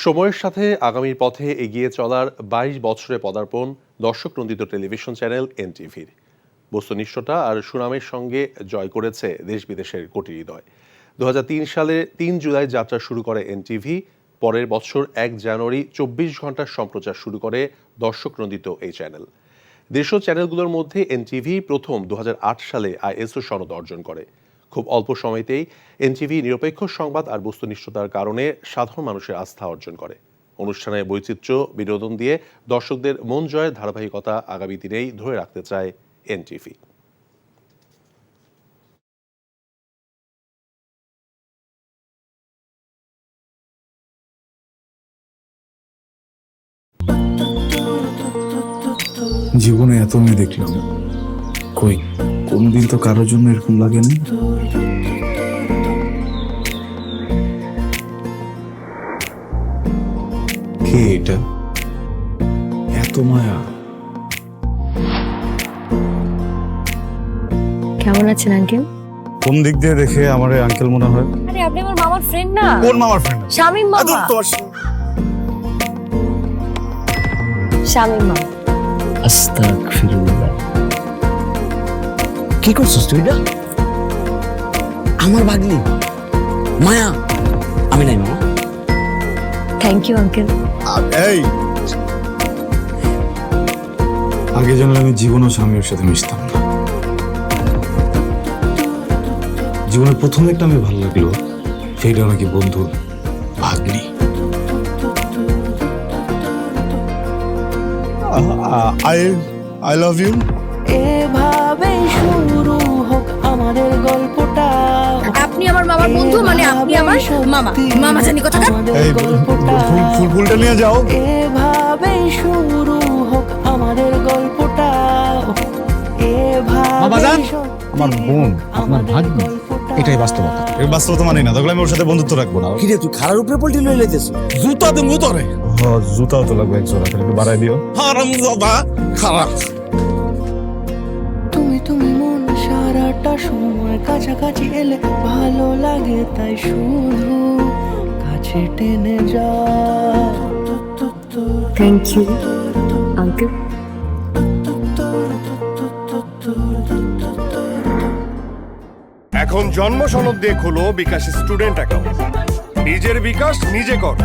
সময়ের সাথে আগামীর পথে এগিয়ে চলার ২২ বছরে পদার্পণ দর্শক নন্দিত টেলিভিশন চ্যানেল এনটিভির। বস্তুনিষ্ঠতা আর সুনামের সঙ্গে জয় করেছে দেশ বিদেশের কোটি হৃদয়। ২০০৩ সালে ৩ জুলাই যাত্রা শুরু করে এনটিভি। পরের বছর ১ জানুয়ারি ২৪ ঘন্টার সম্প্রচার শুরু করে দর্শক নন্দিত এই চ্যানেল। দেশীয় চ্যানেলগুলোর মধ্যে এনটিভি প্রথম ২০০৮ সালে আইএসও সনদ অর্জন করে। খুব অল্প সময়তেই এনটিভি নিরপেক্ষ সংবাদ আর বস্তুনিষ্ঠতার কারণে সাধারণ মানুষের আস্থা অর্জন করে। অনুষ্ঠানে বৈচিত্র্য বিনোদন দিয়ে দর্শকদের মন জয়ের ধারাবাহিকতা আগামী দিনেই ধরে রাখতে চায় এনটিভি। জীবনে এত মেয়ে দেখলাম, কই কোনদিন তো কারোর জন্য এরকম লাগেনি। কে এটা? এত মায়া। কেমন আছেন আঙ্কেল? কোন দিক দিয়ে দেখে আমার আঙ্কেল মনে হয়? আরে আপনি আমার মামার ফ্রেন্ড না? কোন মামার ফ্রেন্ড? শামীম মামা। শামীম মামা। আস্তাগফিরুল্লাহ। কি করছিস তুই? এটা আমার ভাগ্নি মায়া। আমি নাই মামা। Thank you uncle. এই আগে জানলে আমি জীবনও স্বামীর সাথে মিশতাম না। জীবনের প্রথম একটা আমি ভালো লাগলো, সেটা নাকি বন্ধুর ভাগ্নি। I love you. এভাবে শুরু হোক আমাদের গল্পটা। আপনি আমার মামার বন্ধু মানে আপনি আমার মামা। মামা জানি কথা। এই ফুলটা নিয়ে যাও। এভাবে শুরু হোক আমাদের গল্পটা। বাবাজান, আমার বোন আপনার ভাগ্নি, এটাই বাস্তবতা। এই বাস্তবতা মানি না, তাহলে আমি ওর সাথে বন্ধুত্ব রাখবো না। কিরে তুই খারার উপরে পল্টি লই লাইতেছ? জুতা দেবো তোরে। হ্যাঁ, জুতাও তো লাগবে এক জোড়া, একটু বাড়াই দিও। হারামজাদা খারাপ। তুমি মন সারাটা সময় কাছাকাছি এলে ভালো লাগে, তাই শুধু কাছে টেনে যা। Thank you uncle. এখন জন্ম সনদ দিয়ে খোলো বিকাশ স্টুডেন্ট অ্যাকাউন্ট। নিজের বিকাশ নিজে কর।